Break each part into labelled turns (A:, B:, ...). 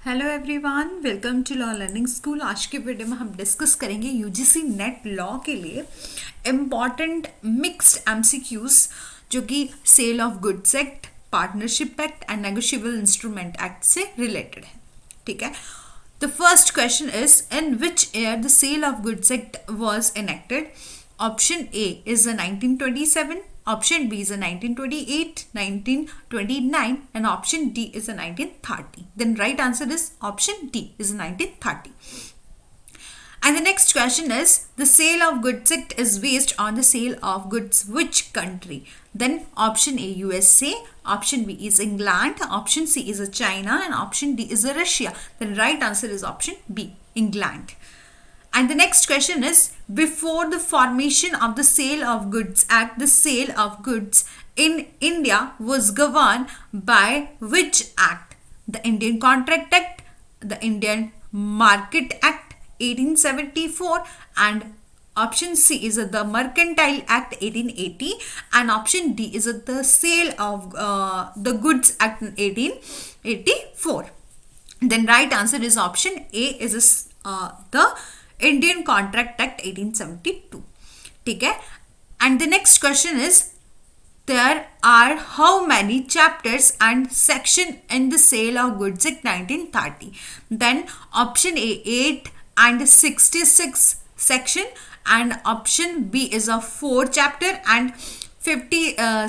A: Hello everyone, welcome to law learning school. आज की video में हम डिस्कस करेंगे यूजीसी नेट लॉ के लिए इम्पॉर्टेंट मिक्स्ड एमसीक्यूज जो कि sale of goods act, partnership act and negotiable instrument act से रिलेटेड है। ठीक है, the first question is in which year the sale of goods act was enacted. Option A is 1927, option B is a 1928, 1929 and option D is a 1930. Then right answer is option D is 1930. And the next question is the sale of goods act is based on the sale of goods which country? Then option A USA, option B is England, option C is a China and option D is a Russia. The right answer is option B, England. And the next question is before the formation of the Sale of Goods Act, the sale of goods in India was governed by which act? The Indian Contract Act, the Indian Market Act 1874 and option C is the Mercantile Act 1880 and option D is the Sale of the Goods Act 1884. Then right answer is option A is the Indian Contract Act 1872. ठीक है, and the next question is there are how many chapters and section in the Sale of Goods Act 1930? Then option A 8 and 66 section and option B is a 4 chapter and 50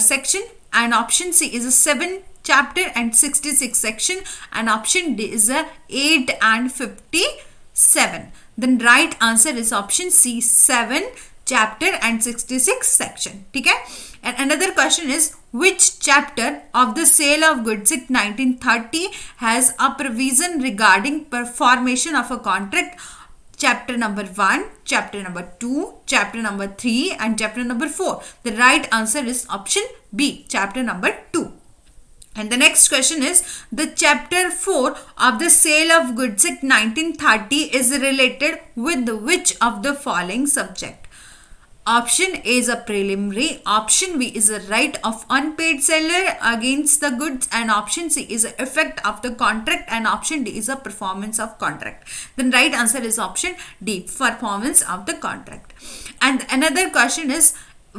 A: section and option C is a 7 chapter and 66 section and option D is a 8 and 57. Then right answer is option C 7 chapter and 66 section. ठीक है, and another question is which chapter of the Sale of Goods Act 1930 has a provision regarding formation of a contract? Chapter number 1, chapter number 2, chapter number 3 and chapter number 4. The right answer is option B, chapter number 2. And the next question is the chapter 4 of the Sale of Goods Act 1930 is related with which of the following subject? Option A is a preliminary, option B is a right of unpaid seller against the goods and option C is a effect of the contract and option D is a performance of contract. Then right answer is option D, performance of the contract. And another question is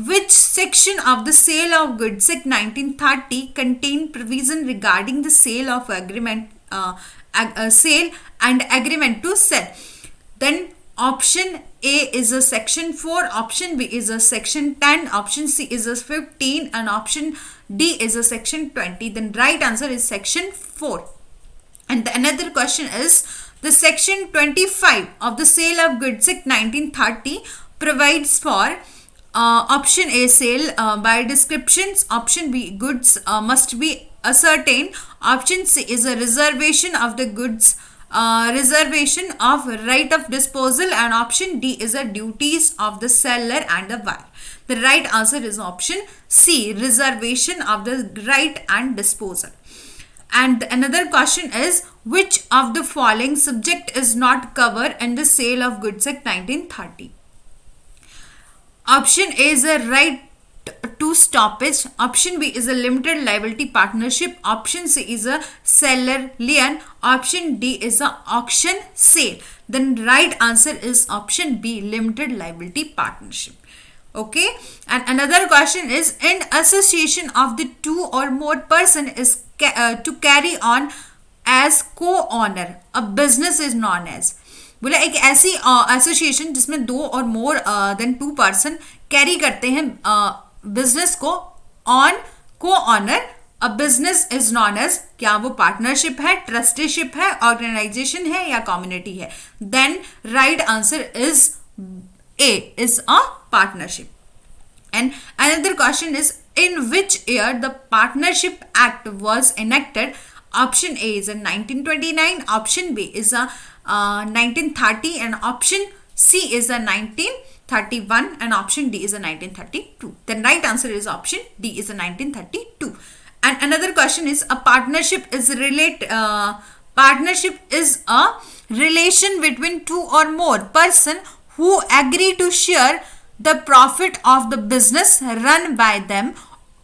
A: which section of the Sale of Goods Act 1930 contain provision regarding the sale of agreement, sale and agreement to sell? Then option A is a section 4, option B is a section 10, option C is a 15 and option D is a section 20. Then right answer is section 4. And the another question is the section 25 of the Sale of Goods Act 1930 provides for option A sale by descriptions, option B goods must be ascertained, option C is a reservation of the goods, reservation of right of disposal and option D is a duties of the seller and the buyer. The right answer is option C, reservation of the right and disposal. And another question is which of the following subject is not covered in the Sale of Goods Act 1930? Option A is a right to stoppage, option B is a limited liability partnership, option C is a seller lien, option D is a auction sale. Then right answer is option B, limited liability partnership. Okay, and another question is in association of the two or more person is to carry on as co-owner, a business is known as. बोला एक ऐसी association जिसमें 2 और more than 2 person carry करते हैं business को own को owner, a business is known as, क्या वो पार्टनरशिप है, ट्रस्टीशिप है, ऑर्गेनाइजेशन है या कम्युनिटी है? Then right answer is A, is a partnership. And another question is in which year the Partnership Act was enacted? Option A is in 1929, option B is a 1930 and option C is a 1931 and option D is a 1932. Then right answer is option D is a 1932. And another question is a partnership is partnership is a relation between two or more person who agree to share the profit of the business run by them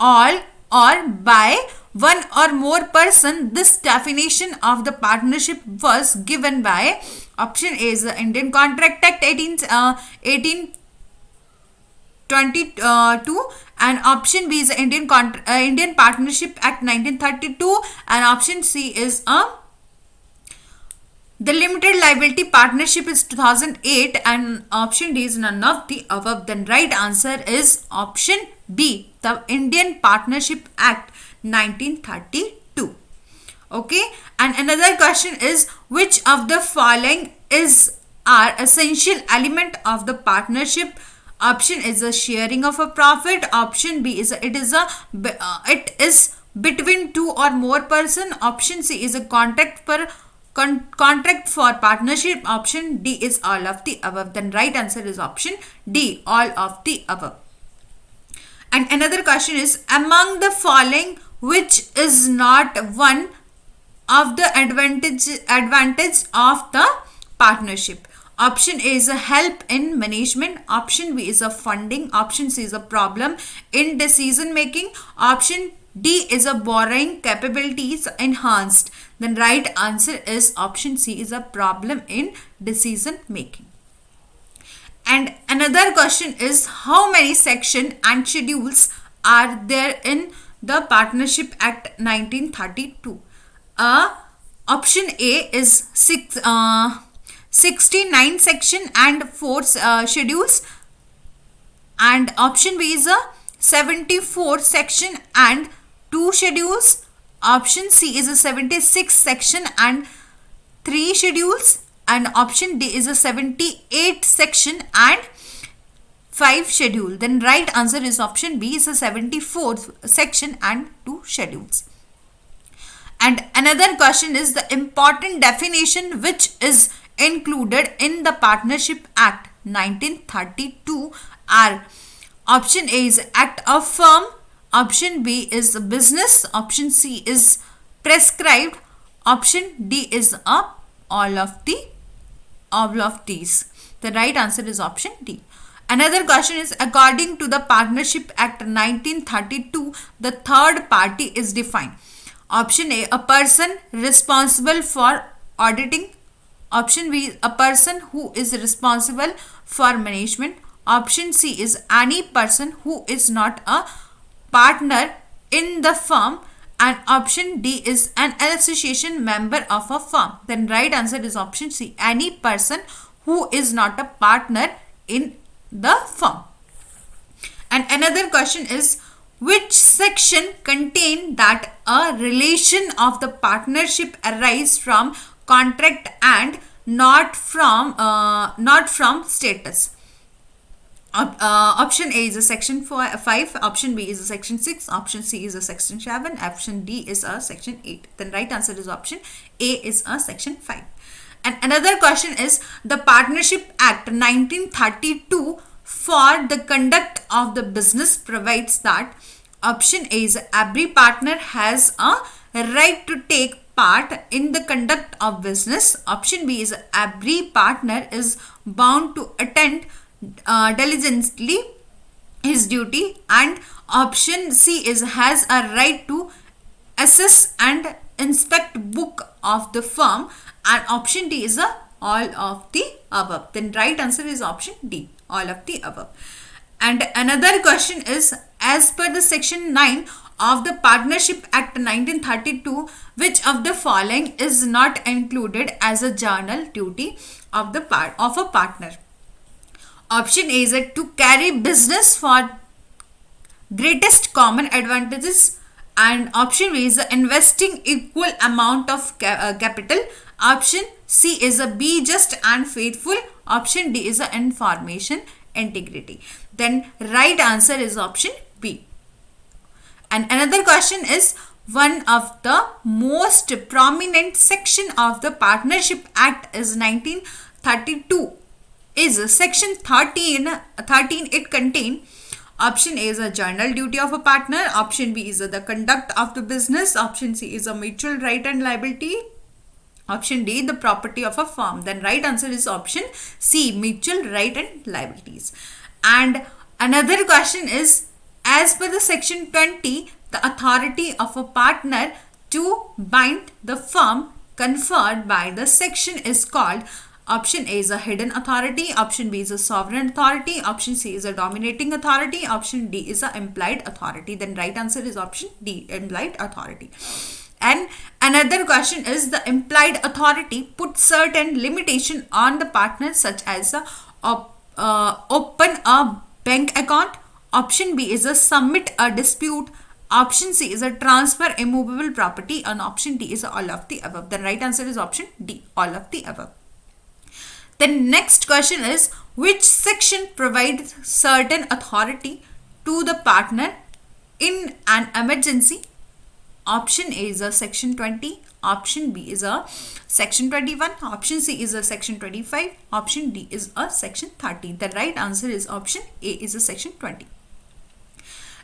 A: all or by one or more person. This definition of the partnership was given by option A is the Indian Contract Act 1822, and option B is the Indian Partnership Act 1932, and option C is the Limited Liability Partnership is 2008, and option D is none of the above. Then right answer is option B, the Indian Partnership Act 1932. Okay, and another question is, which of the following are essential element of the partnership? Option is a sharing of a profit. Option B is it is between two or more person. Option C is a contract for partnership. Option D is all of the above. Then right answer is option D, all of the above. And another question is, among the following, which is not one of the advantage of the partnership? Option A is a help in management. Option B is a funding. Option C is a problem in decision making. Option D is a borrowing capabilities enhanced. Then right answer is option C is a problem in decision making. And another question is, how many sections and schedules are there in the Partnership Act 1932? Option A is 69 section and 4 schedules, and option B is a 74 section and 2 schedules. Option C is a 76 section and 3 schedules, and option D is a 78 section and 5 schedule. Then right answer is option B is a 74 section and 2 schedules. And another question is, the important definition which is included in the Partnership Act 1932 are: option A is act of firm, option B is business, option C is prescribed, option D is all of these. The right answer is option D. Another question is, according to the Partnership Act 1932, the third party is defined. Option A, a person responsible for auditing. Option B, a person who is responsible for management. Option C is any person who is not a partner in the firm, and option D is an association member of a firm. Then right answer is option C, any person who is not a partner in the firm. And another question is, which section contain that a relation of the partnership arise from contract and not from status? Option A is a section 5, option B is a section 6, option C is a section 7, option D is a section 8. Then right answer is option A is a section 5. And another question is, the Partnership Act 1932 for the conduct of the business provides that option A is every partner has a right to take part in the conduct of business. Option B is every partner is bound to attend diligently his duty, and option C is has a right to assess and inspect book of the firm, and option D is all of the above. Then right answer is option D, all of the above. And another question is, as per the section 9 of the Partnership Act 1932, which of the following is not included as a journal duty of a partner? Option A is to carry business for greatest common advantages, and option B is investing equal amount of capital. Option C is be just and faithful. Option D is information integrity. Then right answer is option B. And another question is, one of the most prominent section of the Partnership Act is 1932 is section 13. It contain: option A is a journal duty of a partner, option B is the conduct of the business, option C is a mutual right and liability, option D the property of a firm. Then right answer is option C, mutual right and liabilities. And another question is, as per the section 20, the authority of a partner to bind the firm conferred by the section is called. Option A is a hidden authority, option B is a sovereign authority, option C is a dominating authority, option D is a implied authority. Then right answer is option D, implied authority. And another question is, the implied authority puts certain limitation on the partner, such as open a bank account, option B is a submit a dispute, option C is a transfer immovable property, and option D is all of the above. The right answer is option D, all of the above. The next question is, which section provides certain authority to the partner in an emergency? Option A is a section 20, option B is a section 21, option C is a section 25, option D is a section 30. The right answer is option A is a section 20.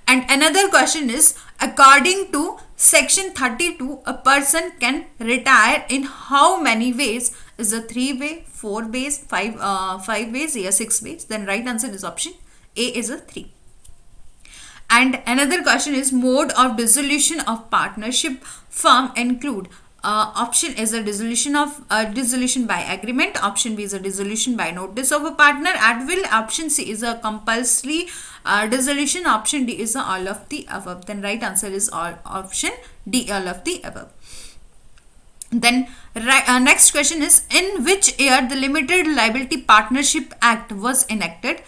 A: And another question is, according to section 32, a person can retire in how many ways? Is a 3-way, 4 ways, 5 ways, or 6 ways? Then right answer is option A is a 3. And another question is, mode of dissolution of partnership firm include. Option is a dissolution by agreement, option B is a dissolution by notice of a partner at will, option C is a compulsory dissolution, option D is all of the above. Then right answer is option D, all of the above. Then next question is, in which year the Limited Liability Partnership Act was enacted?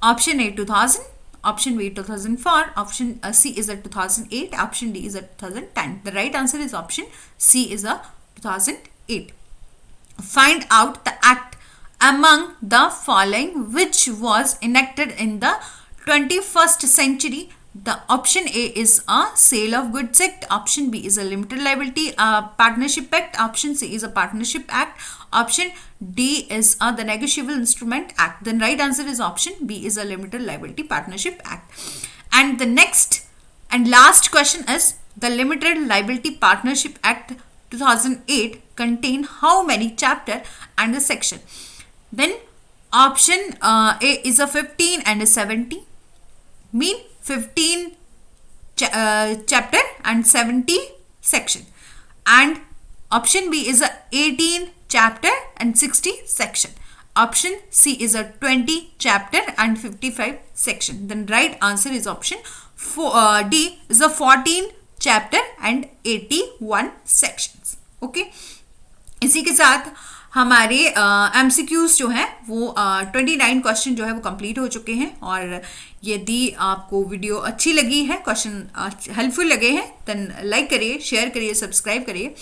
A: Option A 2000, option B 2004, option C is a 2008, option D is a 2010. The right answer is option C is a 2008. Find out the act among the following which was enacted in the 21st century. The option A is a Sale of Goods Act, option B is a Limited Liability Partnership Act, option C is a Partnership Act, option D is the Negotiable Instrument Act. Then right answer is option B is a Limited Liability Partnership Act. And the next and last question is, the Limited Liability Partnership Act 2008 contain how many chapter and a section? Then option A is a 15 and a 70, mean 15 chapter and 70 section, and option B is a 18 chapter and 60 section, option C is a 20 chapter and 55 section. Then right answer is option D is a 14 chapter and 81 sections. Okay, इसी के साथ हमारे MCQs जो हैं वो 29 question जो है वो कंप्लीट हो चुके हैं. और यदि आपको वीडियो अच्छी लगी है, क्वेश्चन हेल्पफुल लगे हैं, देन लाइक करिए, शेयर करिए, सब्सक्राइब करिए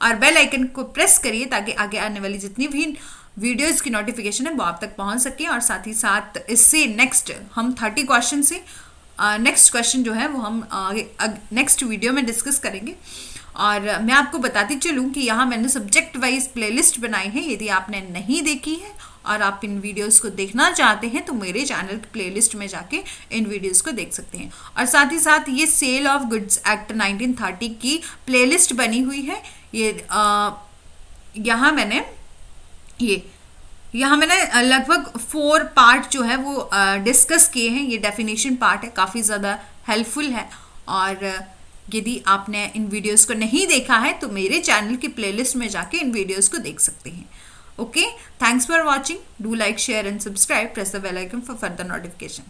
A: और बेल आइकन को प्रेस करिए ताकि आगे आने वाली जितनी भी वीडियोज़ की नोटिफिकेशन है वो आप तक पहुंच सके. और साथ ही साथ इससे नेक्स्ट हम 30 क्वेश्चन से नेक्स्ट क्वेश्चन जो है वो हम नेक्स्ट वीडियो में डिस्कस करेंगे. और मैं आपको बताती चलूँ कि यहाँ मैंने सब्जेक्ट वाइज प्लेलिस्ट बनाई है. यदि आपने नहीं देखी है और आप इन वीडियोस को देखना चाहते हैं तो मेरे चैनल की प्लेलिस्ट में जाके इन वीडियोस को देख सकते हैं. और साथ ही साथ ये सेल ऑफ गुड्स एक्ट 1930 की प्लेलिस्ट बनी हुई है. ये यहाँ मैंने लगभग 4 पार्ट जो है वो डिस्कस किए हैं. ये डेफिनेशन पार्ट है, काफ़ी ज़्यादा हेल्पफुल है. और यदि आपने इन वीडियोस को नहीं देखा है तो मेरे चैनल की प्लेलिस्ट में जाके इन वीडियोस को देख सकते हैं. Okay, thanks for watching. Do like, share and subscribe. Press the bell icon for further notification.